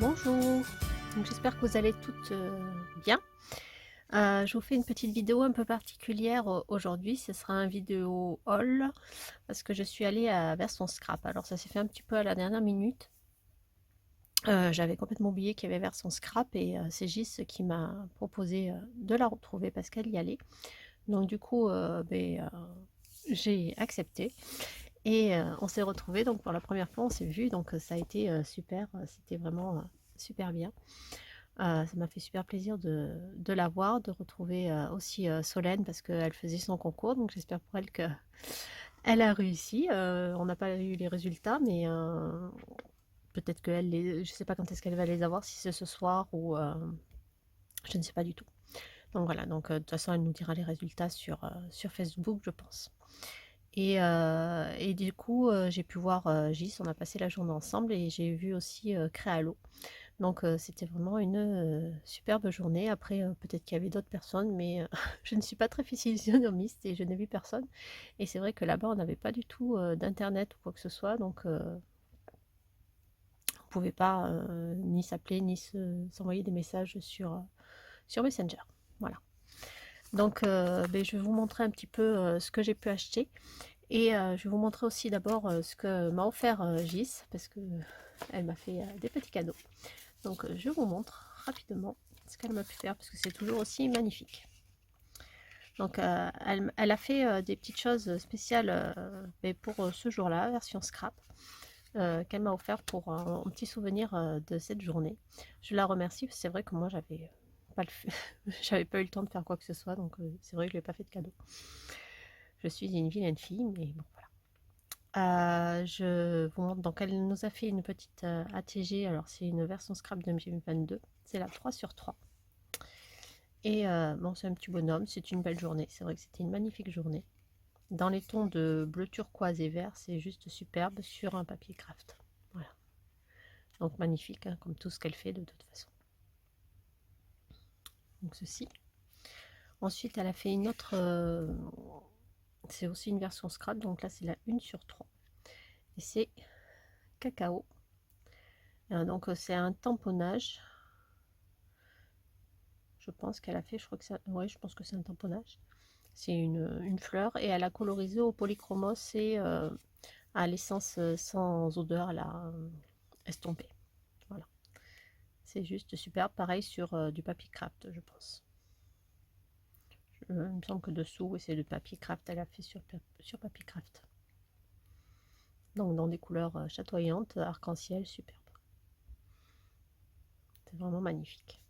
Bonjour, donc j'espère que vous allez toutes bien. Je vous fais une petite vidéo un peu particulière aujourd'hui. Ce sera un vidéo haul parce que je suis allée à Version Scrap. Alors ça s'est fait un petit peu à la dernière minute. J'avais complètement oublié qu'il y avait Version Scrap et c'est Gis qui m'a proposé de la retrouver parce qu'elle y allait. Donc du coup, j'ai accepté et on s'est retrouvés. Donc pour la première fois, on s'est vu. Donc ça a été super. C'était vraiment super bien. Ça m'a fait super plaisir de la voir, de retrouver aussi Solène parce qu'elle faisait son concours, donc j'espère pour elle qu'elle a réussi. On n'a pas eu les résultats, mais peut-être qu'elle les... Je ne sais pas quand est-ce qu'elle va les avoir, si c'est ce soir ou... je ne sais pas du tout. Donc voilà, donc de toute façon, elle nous dira les résultats sur Facebook, je pense. Et du coup, j'ai pu voir Gis, on a passé la journée ensemble et j'ai vu aussi Créalo. Donc c'était vraiment une superbe journée. Après, peut-être qu'il y avait d'autres personnes, mais je ne suis pas très physionomiste et je n'ai vu personne. Et c'est vrai que là-bas, on n'avait pas du tout d'internet ou quoi que ce soit, donc on ne pouvait pas ni s'appeler ni s'envoyer des messages sur Messenger. Voilà. Donc je vais vous montrer un petit peu ce que j'ai pu acheter. Et je vais vous montrer aussi d'abord ce que m'a offert Gis, parce que elle m'a fait des petits cadeaux. Donc je vous montre rapidement ce qu'elle m'a pu faire parce que c'est toujours aussi magnifique. Donc elle a fait des petites choses spéciales pour ce jour-là, version scrap, qu'elle m'a offert pour un petit souvenir de cette journée. Je la remercie parce que c'est vrai que moi pas j'avais pas eu le temps de faire quoi que ce soit, donc c'est vrai que je lui ai pas fait de cadeau. Je suis une vilaine fille, mais bon voilà. Je vous montre, donc elle nous a fait une petite ATG, alors c'est une version scrap de 2022, c'est la 3/3. Et bon, c'est un petit bonhomme, c'est une belle journée, c'est vrai que c'était une magnifique journée. Dans les tons de bleu turquoise et vert, c'est juste superbe sur un papier craft. Voilà, donc magnifique, hein, comme tout ce qu'elle fait de toute façon. Donc ceci. Ensuite, elle a fait une autre, c'est aussi une version scrap, donc là c'est la 1/3. Et c'est cacao. Donc c'est un tamponnage. Je pense qu'elle a fait, je crois que ça, ouais, je pense que c'est un tamponnage. C'est une fleur et elle a colorisé au polychromos et à l'essence sans odeur, elle a estompé. Voilà. C'est juste superbe. Pareil sur du papier craft, je pense. Il me semble que dessous, c'est du papier craft. Elle a fait sur papier craft. Donc dans des couleurs chatoyantes, arc-en-ciel, superbe. C'est vraiment magnifique.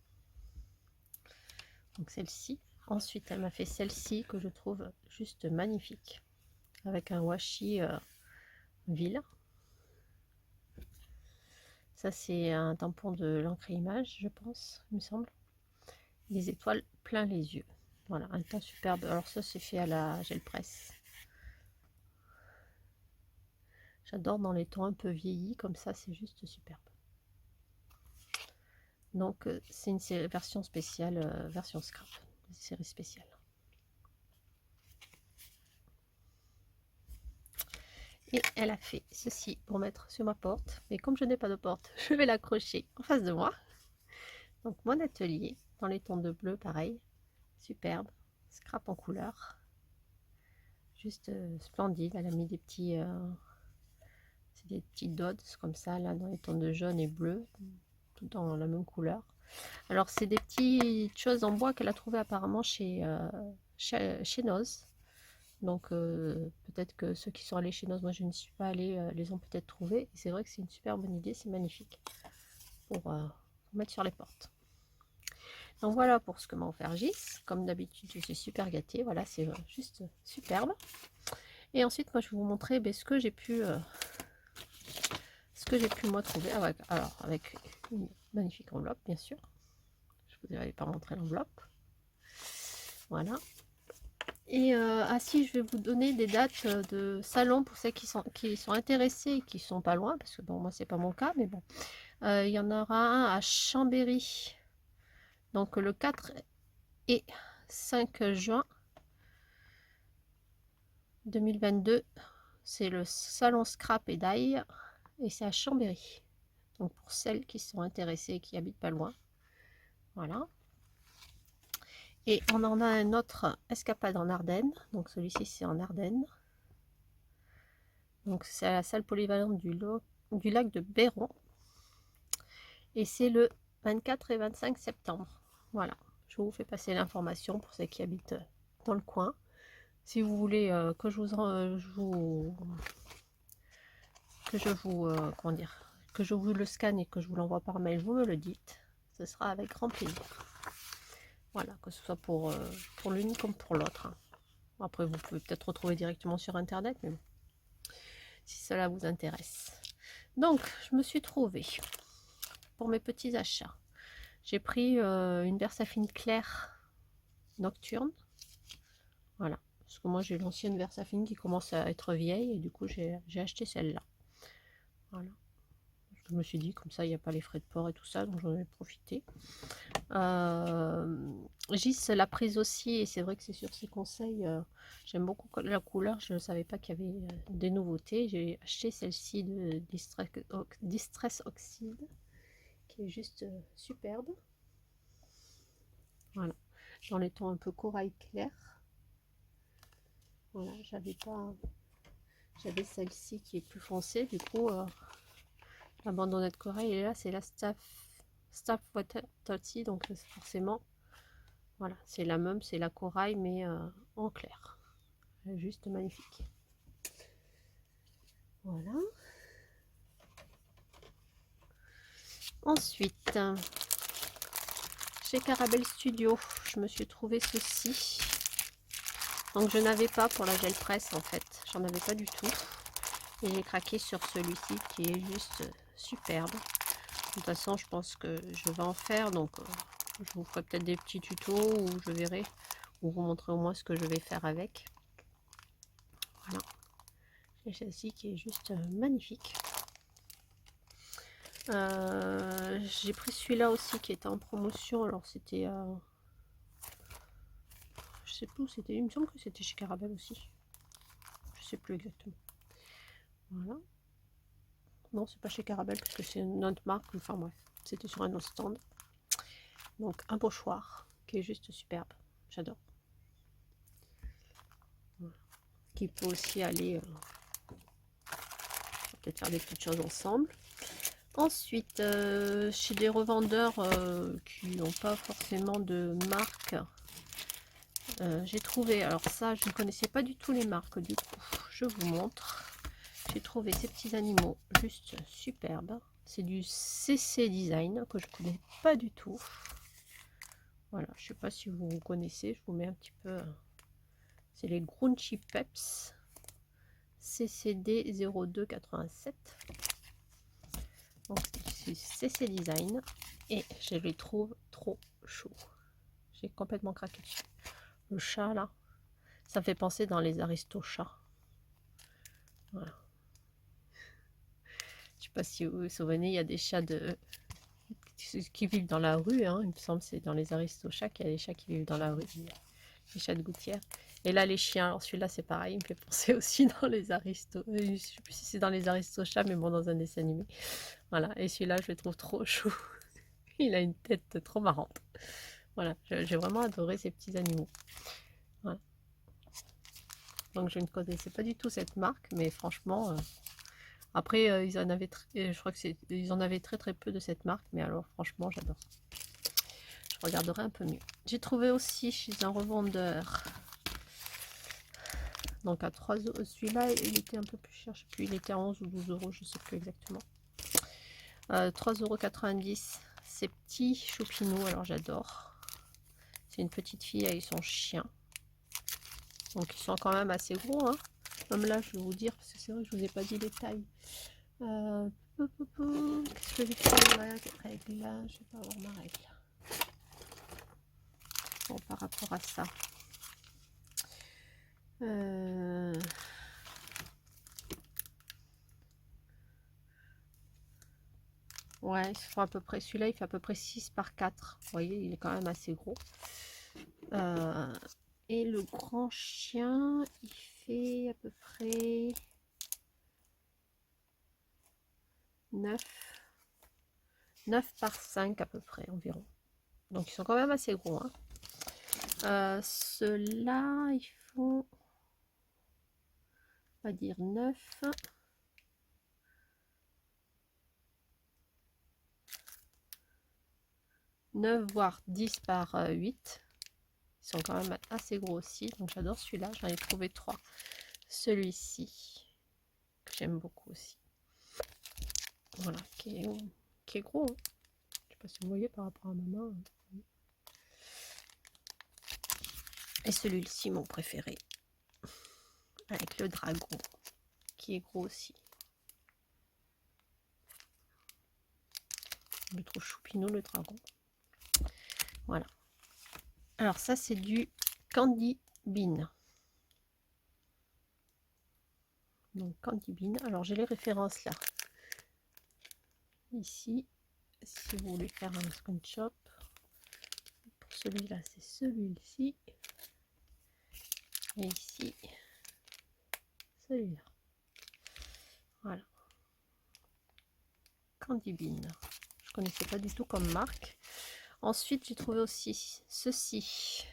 Donc celle-ci. Ensuite, elle m'a fait celle-ci que je trouve juste magnifique. Avec un washi ville. Ça, c'est un tampon de l'encre image, je pense, il me semble. Les étoiles plein les yeux. Voilà, un temps superbe. Alors ça, c'est fait à la gel presse. J'adore dans les tons un peu vieillis, comme ça, c'est juste superbe. Donc, c'est une version spéciale, version scrap, une série spéciale. Et elle a fait ceci pour mettre sur ma porte. Mais comme je n'ai pas de porte, je vais l'accrocher en face de moi. Donc, mon atelier, dans les tons de bleu, pareil. Superbe. Scrap en couleur. Juste splendide. Elle a mis des petits... c'est des petits dots comme ça, là, dans les tons de jaune et bleu. Tout dans la même couleur. Alors, c'est des petites choses en bois qu'elle a trouvé apparemment chez Noz. Donc, peut-être que ceux qui sont allés chez Noz, moi je ne suis pas allée, les ont peut-être trouvés. Et c'est vrai que c'est une super bonne idée, c'est magnifique pour mettre sur les portes. Donc voilà pour ce que m'a offert Gis. Comme d'habitude, je suis super gâtée. Voilà, c'est juste superbe. Et ensuite, moi, je vais vous montrer ce que j'ai pu, moi trouver. Alors, avec une magnifique enveloppe, bien sûr. Je vous avais pas montré l'enveloppe. Voilà. Et si je vais vous donner des dates de salon pour ceux qui sont intéressés et qui sont pas loin, parce que bon, moi c'est pas mon cas, mais bon. Il y en aura un à Chambéry, donc le 4 et 5 juin 2022. C'est le salon Scrap et Die, et c'est à Chambéry. Donc pour celles qui sont intéressées et qui habitent pas loin. Voilà. Et on en a un autre, Escapade en Ardennes. Donc celui-ci c'est en Ardennes. Donc c'est à la salle polyvalente du lac de Béron. Et c'est le 24 et 25 septembre. Voilà, je vous fais passer l'information pour ceux qui habitent dans le coin. Si vous voulez que je vous le scanne et que je vous l'envoie par mail, vous me le dites. Ce sera avec grand plaisir. Voilà, que ce soit pour l'une comme pour l'autre. Hein. Après, vous pouvez peut-être retrouver directement sur internet, mais bon, si cela vous intéresse. Donc, je me suis trouvée pour mes petits achats. J'ai pris une Versafine claire nocturne. Voilà. Parce que moi j'ai l'ancienne Versafine qui commence à être vieille et du coup j'ai acheté celle-là. Voilà. Je me suis dit comme ça il n'y a pas les frais de port et tout ça, donc j'en ai profité. Gis l'a prise aussi et c'est vrai que c'est sur ses conseils. J'aime beaucoup la couleur, je ne savais pas qu'il y avait des nouveautés. J'ai acheté celle-ci de Distress Oxide qui est juste superbe. Voilà, dans les tons un peu corail clair. Voilà, j'avais celle-ci qui est plus foncée, du coup la bandonnette corail, et là c'est la Staff Water Totty, donc forcément voilà, c'est la même, c'est la corail mais en clair. Juste magnifique. Voilà. Ensuite, chez Carabel Studio, je me suis trouvé ceci. Donc je n'avais pas pour la gel presse en fait, j'en avais pas du tout. Et j'ai craqué sur celui-ci qui est juste superbe. De toute façon, je pense que je vais en faire, donc je vous ferai peut-être des petits tutos où je verrai, ou vous montrer au moins ce que je vais faire avec. Voilà. Et celle-ci qui est juste magnifique. J'ai pris celui-là aussi qui était en promotion. Alors c'était, je sais plus où c'était. Il me semble que c'était chez Carabel aussi. Je sais plus exactement. Voilà. Non, c'est pas chez Carabel parce que c'est une autre marque. Enfin bref, c'était sur un autre stand. Donc un pochoir qui est juste superbe. J'adore. Voilà. Qui peut aussi aller peut-être faire des petites choses ensemble. Ensuite, chez des revendeurs qui n'ont pas forcément de marque, j'ai trouvé, alors ça je ne connaissais pas du tout les marques, du coup je vous montre. J'ai trouvé ces petits animaux juste superbes. C'est du CC Design que je connais pas du tout. Voilà, je sais pas si vous connaissez, je vous mets un petit peu. C'est les Grunchy Peps CCD 0287. Donc c'est CC Design et je les trouve trop chauds. J'ai complètement craqué dessus. Le chat là, ça me fait penser dans les Aristochats. Voilà. Je sais pas si vous vous souvenez, il y a des chats qui vivent dans la rue, hein. Il me semble que c'est dans les Aristochats qu'il y a des chats qui vivent dans la rue, les chats de gouttière. Et là les chiens, alors celui-là c'est pareil, il me fait penser aussi dans les je sais plus si c'est dans les Aristochats, mais bon, dans un dessin animé. Voilà, et celui-là je le trouve trop chou. Il a une tête trop marrante. Voilà, j'ai vraiment adoré ces petits animaux. Voilà. Donc je ne connaissais pas du tout cette marque, mais franchement, après ils en avaient, je crois que ils en avaient très peu de cette marque, mais alors franchement j'adore. Je regarderai un peu mieux. J'ai trouvé aussi chez un revendeur, donc à 3 euros, celui-là il était un peu plus cher, je sais plus, il était à 11 ou 12 euros, je sais plus exactement. 3,90 €, ces petits choupinous, alors j'adore. C'est une petite fille avec son chien. Donc ils sont quand même assez gros, hein. Comme là, je vais vous dire, parce que c'est vrai que je vous ai pas dit les tailles. Qu'est-ce que j'ai fait ma règle là? Je vais pas avoir ma règle. Bon, par rapport à ça. Ouais, il faut à peu près, celui-là il fait à peu près 6 par 4. Vous voyez, il est quand même assez gros. Et le grand chien, il fait à peu près 9. 9 par 5 à peu près environ. Donc ils sont quand même assez gros. Hein. Ceux-là, ils font, on va dire 9. 9 voire 10 par 8. Ils sont quand même assez gros aussi. Donc j'adore celui-là. J'en ai trouvé 3. Celui-ci, que j'aime beaucoup aussi. Voilà, qui est gros. Hein. Je sais pas si vous voyez par rapport à ma main. Et celui-ci, mon préféré. Avec le dragon, qui est gros aussi. Je le trouve choupinou, le dragon. Voilà. Alors ça, c'est du Candy Bean. Donc Candy Bean. Alors j'ai les références là. Ici, si vous voulez faire un screenshot. Pour celui-là, c'est celui-ci. Et ici, celui-là. Voilà. Candy Bean. Je connaissais pas du tout comme marque. Ensuite, j'ai trouvé aussi ceci.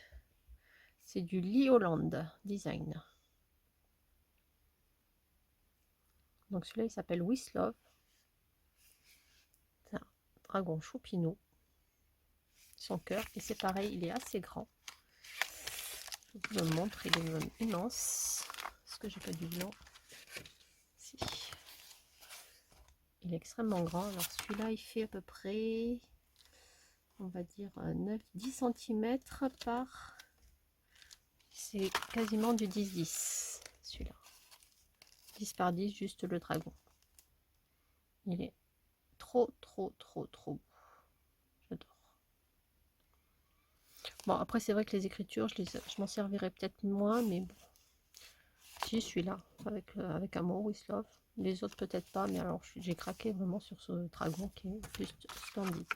C'est du Lee Holland Design. Donc celui-là, il s'appelle With Love. C'est un dragon choupinou. Son cœur. Et c'est pareil, il est assez grand. Je vous le montre, il est même immense. Est-ce que j'ai pas du blanc? Si. Il est extrêmement grand. Alors celui-là, il fait à peu près, on va dire 9-10 cm par... C'est quasiment du 10-10, celui-là. 10 par 10, juste le dragon. Il est trop beau. J'adore. Bon, après, c'est vrai que les écritures, je m'en servirai peut-être moins, mais bon. Si, celui-là, avec amour, with love. Les autres, peut-être pas, mais alors, j'ai craqué vraiment sur ce dragon qui est juste splendide.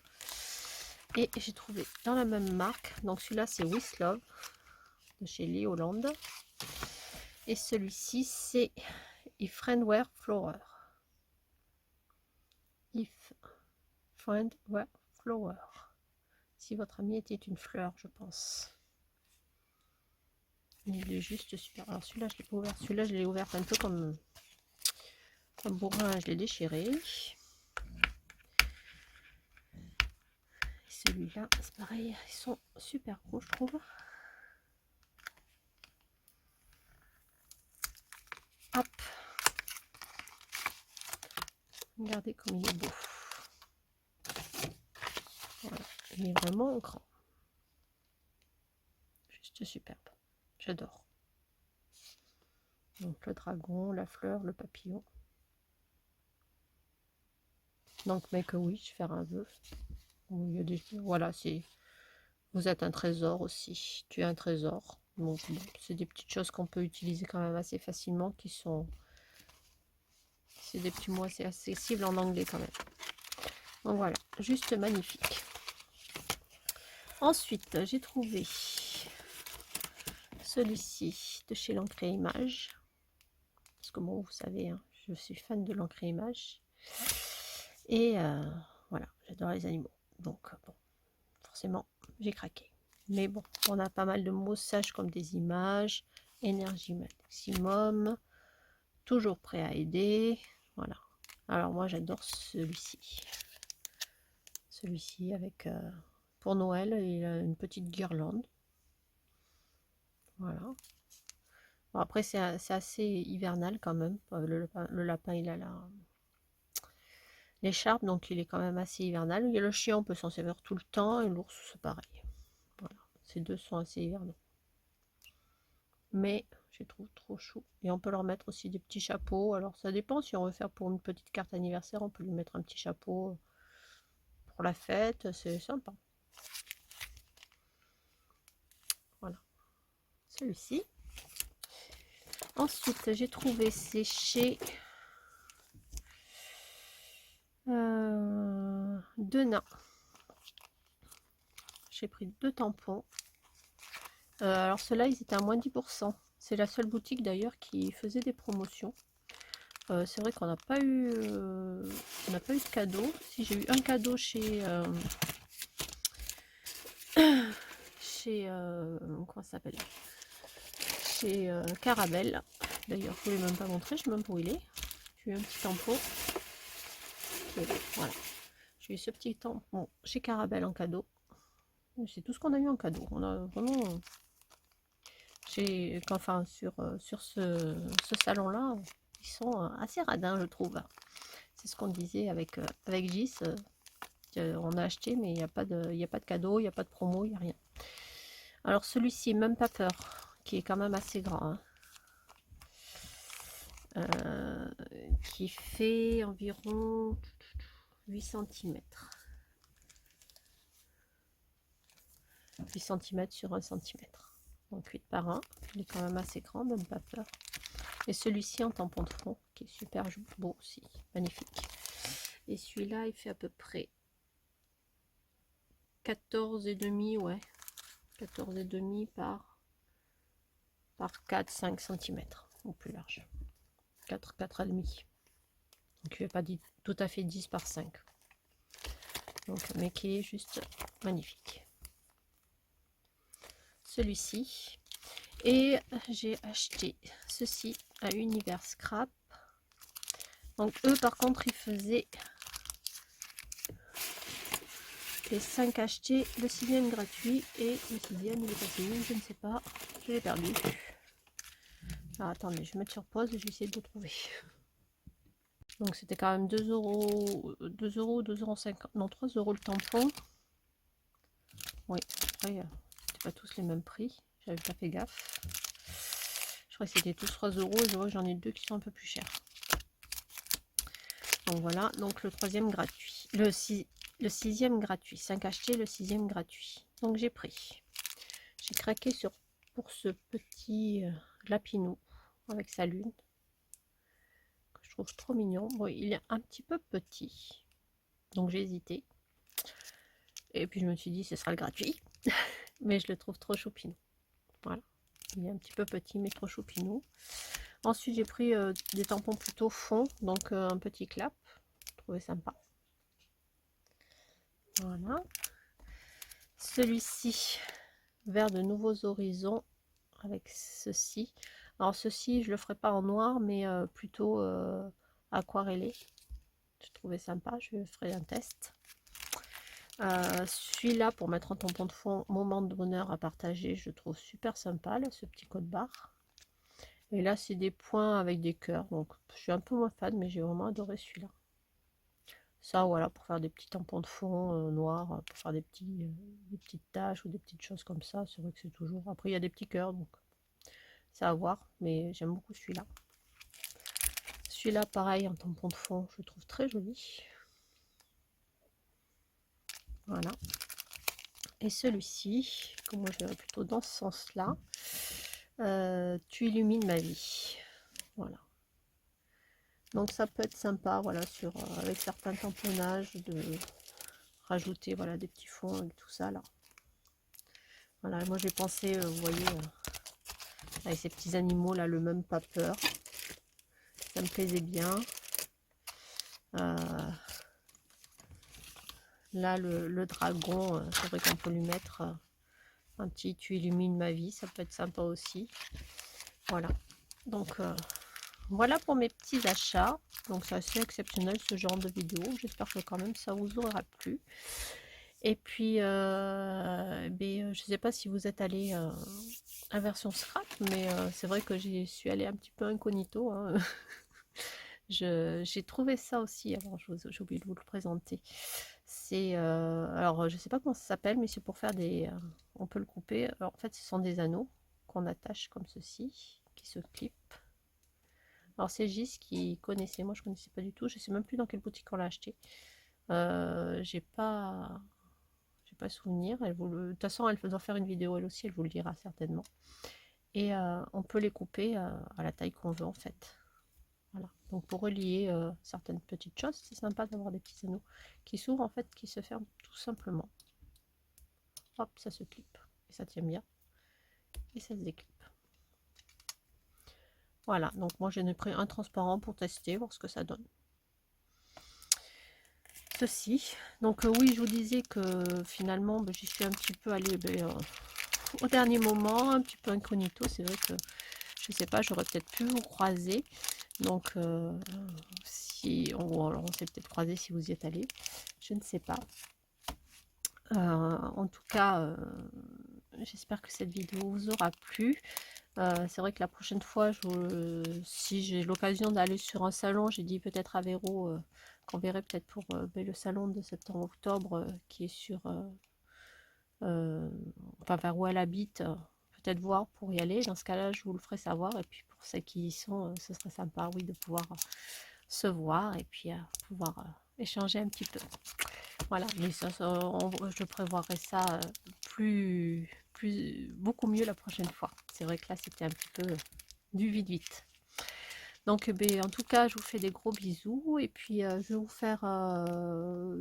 Et j'ai trouvé dans la même marque, donc celui-là, c'est With Love, de chez Lee Holland. Et celui-ci, c'est If Friend Were Flower. If Friend Were Flower. Si votre ami était une fleur, je pense. Il est juste super. Alors celui-là, je l'ai pas ouvert. Celui-là, je l'ai ouvert un peu comme bourrin, je l'ai déchiré. Celui-là, c'est pareil, ils sont super gros, je trouve. Hop. Regardez comme il est beau. Voilà, il est vraiment grand. Juste superbe. J'adore. Donc le dragon, la fleur, le papillon. Donc make a wish, faire un vœu. Il y a des... Voilà, c'est... Vous êtes un trésor aussi. Tu es un trésor. Donc bon, c'est des petites choses qu'on peut utiliser quand même assez facilement, qui sont... C'est des petits mots assez accessibles en anglais quand même. Donc voilà, juste magnifique. Ensuite, j'ai trouvé celui-ci de chez l'Encre Image. Parce que bon, vous savez, hein, je suis fan de l'Encre Image. Et voilà, j'adore les animaux. Donc bon, forcément, j'ai craqué. Mais bon, on a pas mal de mots sages comme des images, énergie maximum, toujours prêt à aider. Voilà. Alors moi, j'adore celui-ci. Celui-ci avec... pour Noël, il a une petite guirlande. Voilà. Bon, après, c'est assez hivernal quand même. Le lapin, il a l'écharpe, donc il est quand même assez hivernal. Il y a le chien, on peut s'en servir tout le temps, et l'ours, c'est pareil. Voilà. Ces deux sont assez hivernaux. Mais je les trouve trop chou. Et on peut leur mettre aussi des petits chapeaux. Alors ça dépend, si on veut faire pour une petite carte anniversaire, on peut lui mettre un petit chapeau pour la fête. C'est sympa. Voilà. Celui-ci. Ensuite, j'ai trouvé ces chez deux nains. J'ai pris 2 tampons. Alors ceux-là, ils étaient à moins 10%. C'est la seule boutique d'ailleurs qui faisait des promotions. C'est vrai qu'on n'a pas eu, on n'a pas eu de cadeau. Si j'ai eu un cadeau chez comment ça s'appelle, chez Carabel. D'ailleurs, je ne voulais même pas montrer, je ne sais même pas où il est. J'ai eu un petit tampon. Voilà. J'ai eu ce petit tampon chez Carabel en cadeau. C'est tout ce qu'on a eu en cadeau. On a vraiment... Enfin, sur ce salon-là, ils sont assez radins, je trouve. C'est ce qu'on disait avec Gis. On a acheté, mais il n'y a pas de cadeau, il n'y a pas de promo, il n'y a rien. Alors celui-ci, même pas peur, qui est quand même assez grand. Hein. Qui fait environ 8 cm. 8 cm sur 1 cm. Donc 8 par 1. Il est quand même assez grand, même pas peur. Et celui-ci en tampon de fond, qui est super beau aussi, magnifique. Et celui-là, il fait à peu près 14,5, ouais. 14,5 par 4-5 cm, ou plus large. 4,5. Donc il n'est pas dit tout à fait 10 par 5. Donc, mais qui est juste magnifique. Celui-ci. Et j'ai acheté ceci à Univers Scrap. Donc eux par contre ils faisaient les 5 achetés, le 6e gratuit, et le 6e il est passé où, je ne sais pas, je l'ai perdu. Alors attendez, je vais mettre sur pause et je vais essayer de le trouver. Donc c'était quand même 2 euros, 2,50 €, non 3 € le tampon. Oui, après c'était pas tous les mêmes prix, j'avais pas fait gaffe. Je crois que c'était tous 3 €, et je vois que j'en ai deux qui sont un peu plus chers. Donc voilà, donc le 3e gratuit, le 6e gratuit, 5 achetés, le 6e gratuit. Donc j'ai pris, j'ai craqué pour ce petit lapinou avec sa lune, que je trouve trop mignon. Bon, il est un petit peu petit, donc j'ai hésité. Et puis je me suis dit ce sera le gratuit, mais je le trouve trop choupinou. Voilà, il est un petit peu petit mais trop choupinou. Ensuite j'ai pris des tampons plutôt fond, donc un petit clap, je trouvais sympa. Voilà. Celui-ci, vers de nouveaux horizons, avec ceci. Alors ceci, je le ferai pas en noir, mais plutôt aquarellé. Je trouvais sympa, je ferai un test. Celui-là, pour mettre en tampon de fond, moment de bonheur à partager, je trouve super sympa, là, ce petit code barre. Et là, c'est des points avec des cœurs, donc je suis un peu moins fan, mais j'ai vraiment adoré celui-là. Ça, voilà, pour faire des petits tampons de fond noirs, pour faire des petites taches ou des petites choses comme ça. C'est vrai que c'est toujours... Après, il y a des petits cœurs, donc c'est à voir, mais j'aime beaucoup celui-là. Celui-là, pareil, en tampon de fond, je le trouve très joli. Voilà. Et celui-ci, que moi je vais plutôt dans ce sens-là, tu illumines ma vie. Voilà. Donc ça peut être sympa, voilà, avec certains tamponnages, de rajouter voilà, des petits fonds et tout ça là. Voilà, moi j'ai pensé, vous voyez, avec ces petits animaux là, le même pas peur. Ça me plaisait bien. Là, le dragon, c'est vrai qu'on peut lui mettre un petit tu illumines ma vie, ça peut être sympa aussi. Voilà. Donc voilà pour mes petits achats. Donc c'est assez exceptionnel ce genre de vidéo. J'espère que quand même ça vous aura plu. Et puis je ne sais pas si vous êtes allé à version scrap, mais c'est vrai que j'y suis allée un petit peu incognito. Hein. J'ai trouvé ça aussi. Alors j'ai oublié de vous le présenter. C'est alors je sais pas comment ça s'appelle, mais c'est pour faire des... on peut le couper. Alors, en fait, ce sont des anneaux qu'on attache comme ceci, qui se clipent. Alors c'est Gis qui connaissait, moi je connaissais pas du tout, je sais même plus dans quelle boutique on l'a acheté. J'ai pas souvenir. De toute façon, elle doit faire une vidéo elle aussi, elle vous le dira certainement. Et on peut les couper à la taille qu'on veut en fait. Voilà. Donc pour relier certaines petites choses, c'est sympa d'avoir des petits anneaux qui s'ouvrent en fait, qui se ferment tout simplement. Hop, ça se clip et ça tient bien et ça se déclipe. Voilà, donc moi j'en ai pris un transparent pour tester, voir ce que ça donne. Ceci. Donc oui, je vous disais que finalement, j'y suis un petit peu allée au dernier moment, un petit peu incognito. C'est vrai que, je sais pas, j'aurais peut-être pu vous croiser. Donc, si on s'est peut-être croisé si vous y êtes allé. Je ne sais pas. En tout cas, j'espère que cette vidéo vous aura plu. C'est vrai que la prochaine fois, si j'ai l'occasion d'aller sur un salon, j'ai dit peut-être à Véro qu'on verrait peut-être pour le salon de septembre-octobre qui est sur, enfin vers où elle habite, peut-être voir pour y aller. Dans ce cas-là, je vous le ferai savoir. Et puis pour ceux qui y sont, ce serait sympa, oui, de pouvoir se voir et puis pouvoir échanger un petit peu. Voilà, mais je prévoirai ça beaucoup mieux la prochaine fois. C'est vrai que là, c'était un petit peu du vite. Donc, en tout cas, je vous fais des gros bisous. Et puis, je vais vous faire...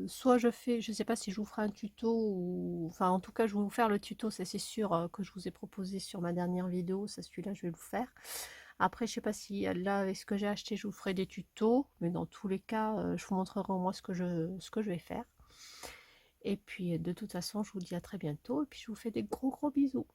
soit je sais pas si je vous ferai un tuto ou... Enfin, en tout cas, je vais vous faire le tuto, ça c'est sûr, que je vous ai proposé sur ma dernière vidéo. Ça, celui-là, je vais le faire. Après, je sais pas si là, avec ce que j'ai acheté, je vous ferai des tutos. Mais dans tous les cas, je vous montrerai au moins ce que je vais faire. Et puis, de toute façon, je vous dis à très bientôt. Et puis, je vous fais des gros bisous.